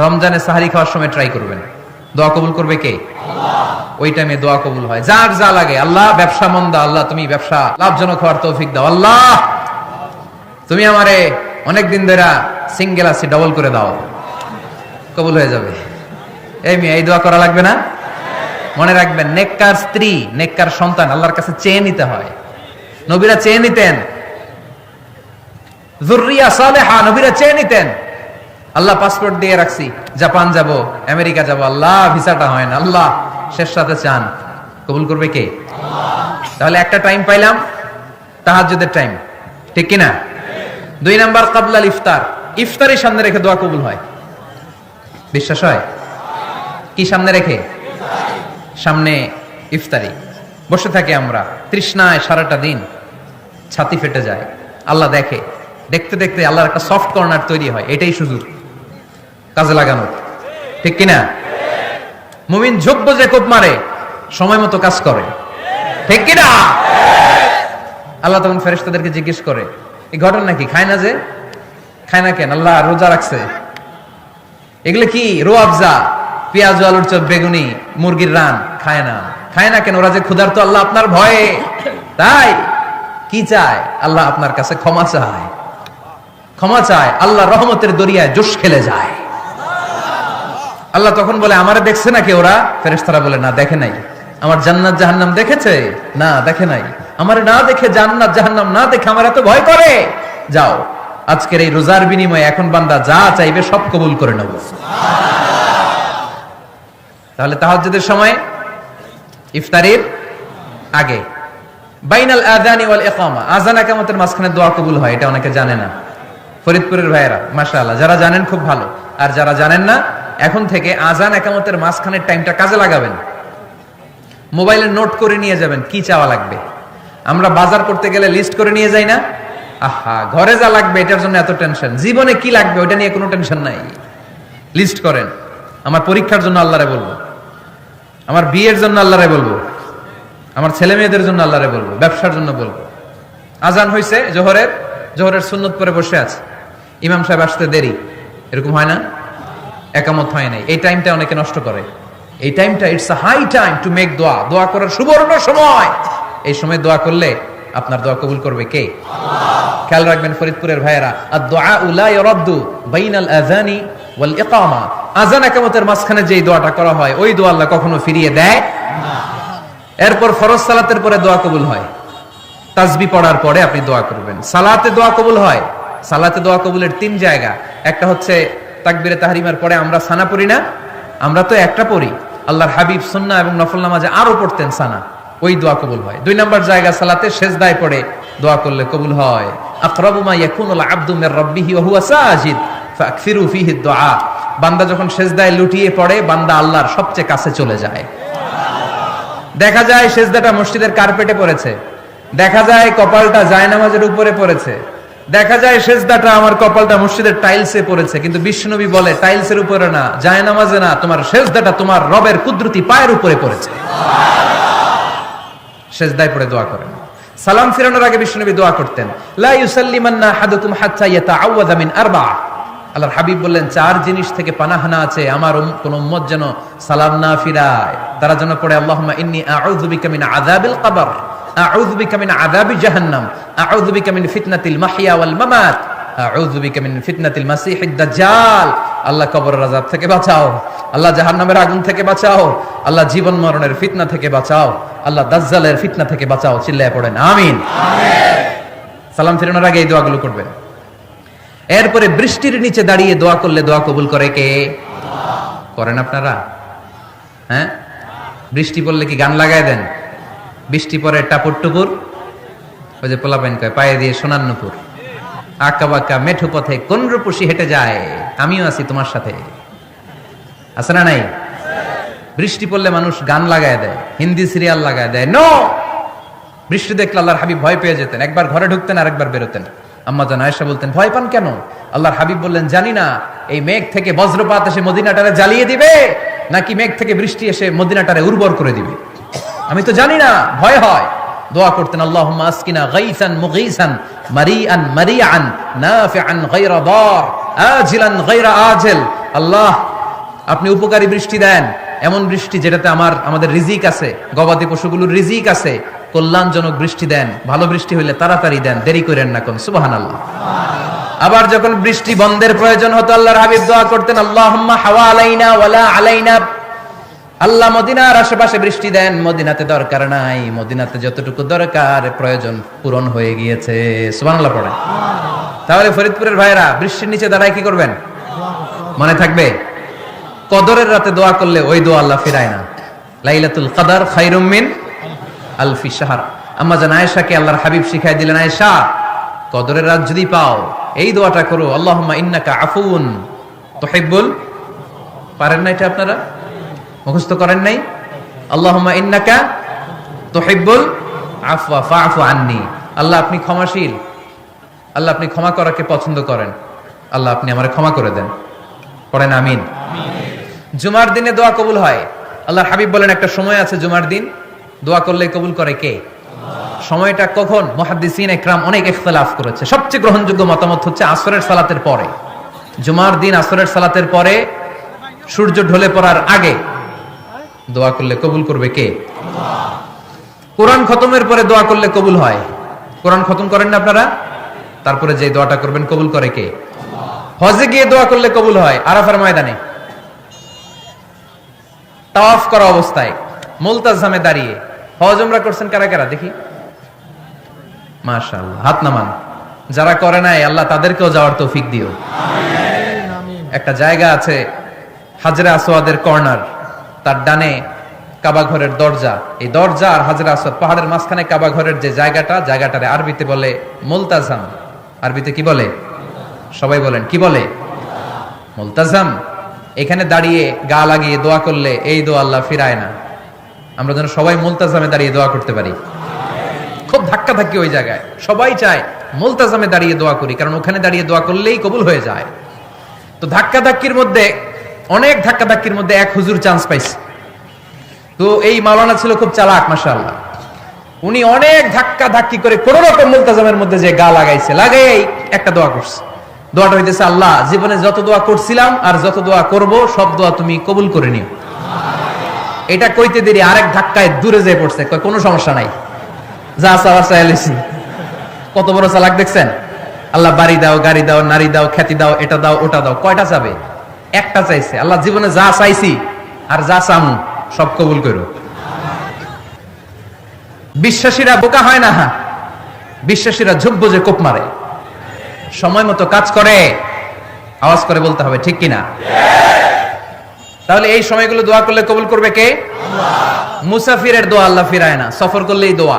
রমজানে সাহারি খাওয়ার সময় ট্রাই করবেন, দোয়া কবুল করবে কে? ওই টাইমে দোয়া কবুল হয়। যার যা লাগে, আল্লাহ ব্যবসা মন্দা, আল্লাহ তুমি ব্যবসা লাভজনক হওয়ার তৌফিক দাও, আল্লাহ তুমি আমারে অনেকদিন ধরে সিঙ্গেল আছি ডবল করে দাও, কবুল হয়ে যাবে। এই দোয়া করা লাগবে না? মনে রাখবেন, নেককার স্ত্রী, নেককার সন্তান আল্লাহর কাছে চেয়ে নিতে হয়। নবীরা চেয়ে নিতেন, যুররিয়া সালেহা নবীরা চেয়ে নিতেন। আল্লাহ পাসপোর্ট দিয়ে রাখছি, জাপান যাব, আমেরিকা যাব, আল্লাহ ভিসাটা হয় না, আল্লাহ শেষ সাথে চান, কবুল করবে কে? তাহলে একটা টাইম পাইলাম, তাহাজ্জুদের টাইম, ঠিক কিনা? 2 নাম্বার ক্বাবলাল ইফতার, ইফতারি সামনে রেখে দোয়া কবুল হয়। বিশ্বাস হয়? কি সামনে রেখে? সামনে ইফতারি বসে থাকে আমরা, তৃষ্ণায় সারাটা দিন, ছাতি ফেটে যায়, আল্লাহ দেখে, দেখতে দেখতে আল্লাহর একটা সফট কর্নার তৈরি হয়। এটাই সুযোগ কাজে লাগানোর, ঠিক কিনা? মুমিন যোগ্য যে কোপ মারে, সময় মতো কাজ করে, ঠিক কিনা? আল্লাহ তখন ফেরেশতাদেরকে জিজ্ঞেস করে, এই ঘটনা নাকি? খায় না যে, খায় না কেন? আল্লাহ রোজা রাখছে, এগুলো কি? রোয়াবজা, পেঁয়াজ আলুর চপ, বেগুনি, মুরগির রান, খায় না। খায় না কেন? ওরা যে ক্ষুধার্ত, আল্লাহ আপনার ভয়ে। তাই কি চায়? আল্লাহ আপনার কাছে ক্ষমা চায়, ক্ষমা চায়। আল্লাহ রহমতের দরিয়ায় জোশ খেলে যায়। আল্লাহ তখন বলে, আমারে দেখছে নাকি ওরা? ফেরেশতারা বলে, না দেখে নাই। আমার জান্নাত জাহান্নাম দেখেছে? না দেখে নাই। আমারে না দেখে, জান্নাত জাহান্নাম না দেখে আমার এত ভয় করে? যাও, আজকের এই রোজার বিনিময়ে এখন বান্দা যা চাইবে সব কবুল করে নেব। তাহলে তাহাজ্জুদের সময়, ইফতারির আগে, বাইনাল আযানি ওয়াল ইকামা, আযান ইকামতের মাঝখানে দোয়া কবুল হয়। এটা অনেকে জানে না। ফরিদপুরের ভাইয়েরা মাশাআল্লাহ, যারা জানেন খুব ভালো, আর যারা জানেন না, এখন থেকে আযান ইকামতের মাঝখানের টাইমটা কাজে লাগাবেন। মোবাইলে নোট করে নিয়ে যাবেন কি চাওয়া লাগবে। আমরা বাজার করতে গেলে লিস্ট করে নিয়ে যাই না? আহা, ঘরে যা লাগবে এটার জন্য এত টেনশন, জীবনে কি লাগবে ওটা নিয়ে কোনো টেনশন নাই। লিস্ট করেন। আমার পরীক্ষার জন্য আল্লাহরে বলবো, আমার বিয়ের জন্য আল্লাহরে বলবো, আমার ছেলে মেয়েদের জন্য আল্লাহরে বলবো, ব্যবসার জন্য বলবো। আজান হয়েছে জোহরের সুন্নত পরে বসে আছে, ইমাম সাহেব আসতে দেরি, এরকম হয় না? একামত হয় নাই, এই টাইমটা অনেকে নষ্ট করে। এই টাইমটা it's a high time to make দোয়া, দোয়া করার সুবর্ণ সময়। এই সময় দোয়া করলে আপনার দোয়া কবুল করবে কে? আল্লাহ। খেয়াল রাখবেন ফরিদপুরের ভাইয়েরা, আদ-দুআউ লা ইরাদ্দু বাইনাল আযানি ওয়াল ইকামা, আযান ইকামতের মাঝখানে যেই দোয়াটা করা হয় ওই দোয়া আল্লাহ কখনো ফিরিয়ে দেয় না। এরপর ফরজ সালাতের পরে দোয়া কবুল হয়, তাসবিহ পড়ার পরে আপনি দোয়া করবেন। সালাতে দোয়া কবুল হয়, সালাতে দোয়া কবুলের 3 জায়গা। একটা হচ্ছে তাকবীরে তাহরিমার পরে আমরা সানা পড়ি না, আমরা তো একটা পড়ি, আল্লাহর হাবিব সুন্নাহ এবং নফল নামাজে আরো পড়তেন সানা, ওই দোয়া কবুল হয়। 2 নাম্বার জায়গা সালাতে সেজদায় পড়ে দোয়া করলে কবুল হয়। আকরাবু মা ইয়াকুনুল আবদু মির রাব্বিহি ওয়া হুয়া সাজিদ ফাকসিরু ফিহি দুআ, বান্দা যখন সেজদায় লুটিয়ে পড়ে, বান্দা আল্লাহর সবচেয়ে কাছে চলে যায়। দেখা যায় সেজদাটা মসজিদের কার্পেটে পড়েছে, দেখা যায় কপালটা জায়নামাজের উপরে পড়েছে, দেখা যায় সেজদাটা আমার কপালটা মসজিদের টাইলসে পড়েছে, কিন্তু বিশ্বনবী বলে টাইলসের উপরে না, জায়নামাজে না, তোমার সেজদাটা তোমার রবের কুদরতি পায়ের উপরে পড়েছে। সেজদায় পড়ে দোয়া করেন। সালাম ফিরানোর আগে বিশ্বনবী দোয়া করতেন, লা ইউসাল্লিমান্না আহাদুকুম হাত্তা ইয়াতাআওয়াযা মিন আরবা'a, আল্লাহর হাবিব বললেন 4 জিনিস থেকে পানাহানা আছে, আমার কোন উম্মত যেন সালাম না ফিরায়। তারা যেন পড়ে, আল্লাহুম্মা ইন্নী আউযু বিকা মিন আযাবিল কবর, আউযু বিকা মিন আযাবি জাহান্নাম, আউযু বিকা মিন ফিতনাতিল মাহইয়া ওয়াল মামাত, আউযু বিকা মিন ফিতনাতিল মাসিহিদ দাজ্জাল। আল্লাহ কবরের আযাব থেকে বাঁচাও, আল্লাহ জাহান্নামের আগুন থেকে বাঁচাও, আল্লাহ জীবন মরণের ফিতনা থেকে বাঁচাও, আল্লাহ দাজ্জালের ফিতনা থেকে বাঁচাও। চিল্লায়ে পড়েন আমিন। সালাম ফিরানোর আগে এই দোয়াগুলো করবেন। এরপরে বৃষ্টির নিচে দাঁড়িয়ে দোয়া করলে দোয়া কবুল করে কে? আল্লাহ। করেন আপনারা? হ্যাঁ, বৃষ্টি পড়লে কি গান লাগায় দেন? বৃষ্টি পরে টাপুর টুপুর, ওই যে পোলাপাইন কয় পায়ে দিয়ে সোনার নুপুর, আঁকা বাঁকা মেঠো পথে কোন রূপসী হেঁটে যায়, আমিও আছি তোমার সাথে, আছে না নাই? বৃষ্টি পড়লে মানুষ গান লাগায় দেয়, হিন্দি সিরিয়াল লাগায় দেয়। নো, বৃষ্টি দেখলে আল্লাহর হাবিব ভয় পেয়ে যেতেন, একবার ঘরে ঢুকতেন আর একবার বেরোতেন। আম্মা জান আয়েশা বলতেন, ভয় পান কেন? আল্লাহর হাবিব বললেন, জানি না এই মেঘ থেকে বজ্রপাত এসে মদিনাটারে জ্বালিয়ে দিবে নাকি মেঘ থেকে বৃষ্টি এসে মদিনাটারে উর্বর করে দিবে, আমি তো জানি না, ভয় হয়। দোয়া করতেন, আল্লাহুম্মা আসকিনা গাইসান মুগীসান মারিআন মারিআন নাফিআন গায়রা দার, আজিলান গায়রা আজিল, আল্লাহ আপনি উপকারী বৃষ্টি দেন, এমন বৃষ্টি যেটাতে আমাদের রিজিক আছে, গবাদি পশুগুলোর রিজিক আছে, কল্যাণজনক বৃষ্টি দেন, ভালো বৃষ্টি হইলে তাড়াতাড়ি দেন, দেরি করেন না কোন। সুবহানাল্লাহ। আবার যখন বৃষ্টি বন্ধের প্রয়োজন হতো আল্লাহর হাবিব দোয়া করতেন, আল্লাহুম্মা হাওয়া আলাইনা ওয়ালা আলাইনা, আল্লাহ মদিনার আশেপাশে বৃষ্টি দেন, মদিনাতে দরকার নাই, মদিনাতে যতটুকু দরকার প্রয়োজন পূরণ হয়ে গিয়েছে। সুবহানাল্লাহ পড়ে। তাহলে ফরিদপুরের ভাইরা বৃষ্টির নিচে দাঁড়ায় কি করবেন মনে থাকবে? কদরের রাতে দোয়া করলে ওই দোয়া আল্লাহ ফিরায় না। লাইলাতুল কদর খায়রুম মিন আলফি শাহর। আম্মা জান আয়েশাকে আল্লাহর হাবিব শিখাই দিলেন, আয়েশা কদরের রাত যদি পাও এই দোয়াটা করো, আল্লাহুম্মা ইন্নাকা আফুন তুহিব্বুল, পারেন না এটা আপনারা মুখস্থ করেন নাই? আল্লাহুম্মা ইন্নাকা তুহিব্বুল আফওয়া ফাআফু আন্নি, আল্লাহ আপনি ক্ষমাশীল, আল্লাহ আপনি ক্ষমা করাকে পছন্দ করেন, আল্লাহ আপনি আমারে ক্ষমা করে দেন। পড়েন আমিন। জুমার দিনে দোয়া কবুল হয়। আল্লাহর হাবিব বলেন একটা সময় আছে জুমার দিন দোয়া করলে কবুল করে কে? সময়টা কখন? মুহাদ্দিসিন ইকরাম অনেক ইখতিলাফ করেছে। সবচেয়ে গ্রহণযোগ্য মতামত হচ্ছে আসরের সালাতের পরে। জুমার দিন আসরের সালাতের পরে সূর্য ঢলে পড়ার আগে দোয়া করলে কবুল করবে কে? কোরআন খতমের পরে দোয়া করলে কবুল হয়। কোরআন খতম করেন না আপনারা? তারপরে যে দোয়াটা করবেন কবুল করে কে? হজে গিয়ে দোয়া করলে কবুল হয়। আরাফার ময়দানে তাওয়াফ করা অবস্থায় মুলতাজামে দাঁড়িয়ে। হজ উমরা করছেন কারা কারা দেখি? মাশাআল্লাহ, হাত নামান। যারা করে নাই আল্লাহ তাদেরকেও যাওয়ার তৌফিক দিও। একটা জায়গা আছে হাজরে আসওয়াদের কর্নার, তার ডানে কাবা ঘরের দরজা, এই দরজা আর হাজরে আসওয়াদ পাহাড়ের মাঝখানে কাবা ঘরের যে জায়গাটারে আরবিতে বলে মুলতাজাম। আরবিতে কি বলে? সবাই বলেন কি বলে? মুলতাজাম। এখানে দাঁড়িয়ে গা লাগিয়ে দোয়া করলে এই দোয়া আল্লাহ ফিরায় না। আমরা যেন সবাই মুলতাজামে দাঁড়িয়ে দোয়া করতে পারি। খুব ধাক্কা ধাক্কি ওই জায়গায়, সবাই চায় মুলতাজামে দাঁড়িয়ে দোয়া করি, কারণ ওখানে দাঁড়িয়ে দোয়া করলেই কবুল হয়ে যায়। তো ধাক্কা ধাক্কির মধ্যে, অনেক ধাক্কা ধাক্কির মধ্যে এক হুজুর চান্স পাইছে। তো এই মাওলানা ছিল খুব চালাক মাশাআল্লাহ। উনি অনেক ধাক্কা ধাক্কি করে কোন রকম মুলতাজামের মধ্যে যে গা লাগাইছে, লাগাই একটা দোয়া করছে। দোয়াটা হইতেছে, আল্লাহ জীবনে যত দোয়া করছিলাম আর যত দোয়া করব সব দোয়া তুমি কবুল করে নিও। এটা কইতে দেরি আরেক ধাক্কায় দূরে যেয়ে পড়ছে, কয় কোনো সমস্যা নাই, যা চাওয়ার চাইলেছি। কত বড় চালাক দেখছেন? আল্লাহ বাড়ি দাও, গাড়ি দাও, নারী দাও, খ্যাতি দাও, এটা দাও, ওটা দাও, কয়টা চাবে? একটা চাইছে। আল্লাহ জীবনে যা চাইছি আর যা চামু সব কবুল করো। বিশ্বাসীরা বোকা হয় না, বিশ্বাসীরা ঝুঁকবো যে কোপ মারে, সময় মতো কাজ করে। আওয়াজ করে বলতে হবে ঠিক কিনা? তাহলে এই সময়গুলো দোয়া করলে কবুল করবে কে? মুসাফিরের দোয়া আল্লাহ ফিরায় না, সফর করলেই দোয়া।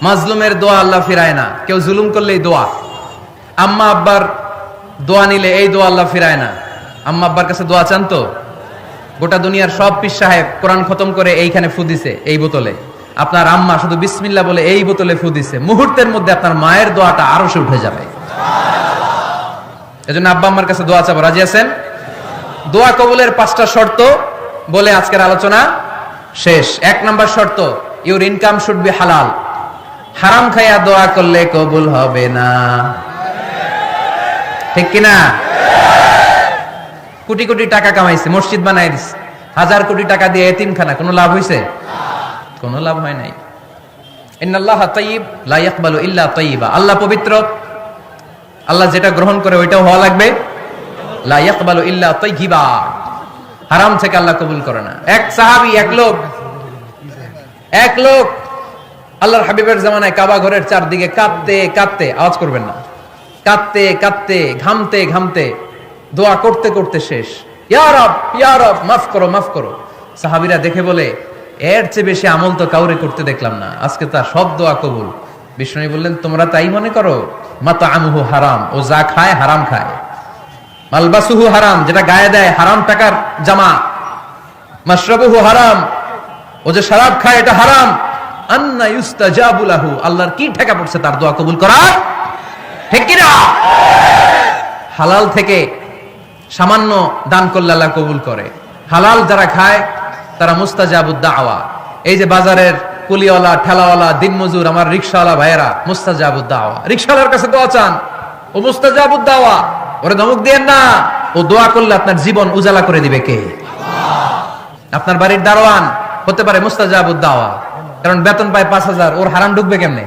মাজলুমের দোয়া আল্লাহ ফিরায় না, কেউ জুলুম করলেই দোয়া। আম্মা আব্বার দোয়া নিলে এই দোয়া আল্লাহ ফিরায় না। আম্মা আব্বার কাছে দোয়া চান তো? গোটা দুনিয়ার সব পীর সাহেব কোরআন খতম করে এইখানে ফু দিছে এই বোতলে, আপনার আম্মা শুধু বিসমিল্লাহ বলে এই বোতলে ফু দিছে, মুহূর্তের মধ্যে আপনার মায়ের দোয়াটা আরো সে উঠে যাবে। এজন্য আব্বা আম্মার কাছে দোয়া চাবো, রাজি আছেন? দোয়া কবুলের 5টা শর্ত বলে আজকের আলোচনা শেষ। 1 নাম্বার শর্ত, ইউর ইনকাম শুড বি হালাল। হারাম খাইয়া দোয়া করলে কবুল হবে না, ঠিক কিনা? কোটি কোটি টাকা কামাইছে, মসজিদ বানাই দিছে, 1000 কোটি টাকা দিয়ে এতিমখানা, কোনো লাভ হইছে? কোনো লাভ হয় নাই। ইন্নাল্লাহা তাইয়্যিব লা ইয়াকবালু ইল্লা তাইয়্যিবা। আল্লাহ পবিত্র, আল্লাহ যেটা গ্রহণ করে ওইটাও হওয়া লাগবে। লা ইয়াকবালু ইল্লা তাইয়্যিবা, হারাম থেকে আল্লাহ কবুল করে না। এক সাহাবী, এক লোক আল্লাহর হাবিবের জামানায় কাবা ঘরের চারদিকে কাঁদতে কাঁদতে, আওয়াজ করবেন না, কাঁদতে কাঁদতে, ঘামতে ঘামতে, দোয়া করতে করতে শেষ। ইয়া রব, ইয়া রব, মাফ করো, মাফ করো। সাহাবীরা দেখে বলে, এর চেয়ে বেশি আমল তো কাউরে করতে দেখলাম না, আজকে তার সব দোয়া কবুল। বিষ্ণু বললেন, তোমরা তাই মনে করো? মাতাআমুহু হারাম, ও যা খায় হারাম খায়। মালবাসুহু হারাম, যেটা গায়ে দেয় হারাম টাকার জামা। মাশরাবুহু হারাম, ও যে শরাব খায় এটা হারাম। আন্না ইউস্তাজাবু লাহু, আল্লাহর কি ঠেকা পড়ছে তার দোয়া কবুল করা, ঠিক কি না? হালাল থেকে সামান্য দান করলে আল্লাহ কবুল করে। হালাল যারা খায় তারা মুস্তাজাবুদ দাওয়া। এই যে বাজারের কুলিওয়ালা, ঠেলাওয়ালা, দিনমজুর, আমার রিকশাওয়ালা ভাইয়েরা, মুস্তাজাবুদ দাওয়া। রিকশাওয়ালার কাছে দোয়া চান, ও মুস্তাজাবুদ দাওয়া। ওরে ধমক দিয়েন না, ও দোয়া করলে আপনার জীবন উজালা করে দিবে কে? আপনার বাড়ির দারোয়ান হতে পারে মুস্তাজাবুদ দাওয়া, কারণ বেতন পায় 5,000, ওর হারাম ঢুকবে কেমনে?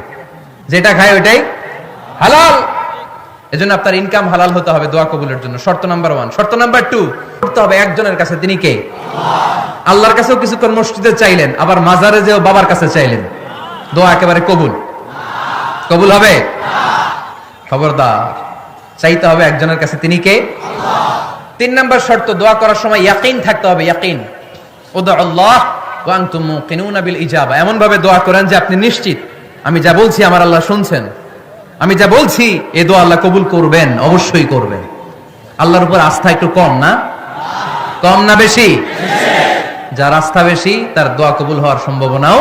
যেটা খায় ওইটাই হালাল। এজন্য আপনার ইনকাম হালাল হতে হবে দোয়া কবুলের জন্য, শর্ত নাম্বার 1। শর্ত নাম্বার 2, করতে হবে একজনের কাছে, তিনি কে? আল্লাহর কাছেও কিছুক্ষণ মসজিদে চাইলেন, আবার মাজারে যেও বাবার কাছে চাইলেন, দোয়া একেবারে কবুল? কবুল হবে? খবরদার, চাইতে হবে একজনের কাছে, তিনি কে? 3 নাম্বার শর্ত, দোয়া করার সময় ইয়াকিন থাকতে হবে। ইয়াকিন, উদউল্লাহ ওয়া আনতুম মুকিনুনা বিল ইজাবা, এমন ভাবে দোয়া করেন যে আপনি নিশ্চিত আমি যা বলছি আমার আল্লাহ শুনছেন, আমি যা বলছি এই দোয়া আল্লাহ কবুল করবেন, অবশ্যই করবেন। আল্লাহর উপর আস্থা একটু কম না? কম না বেশি? যার আস্থা বেশি তার দোয়া কবুল হওয়ার সম্ভাবনাও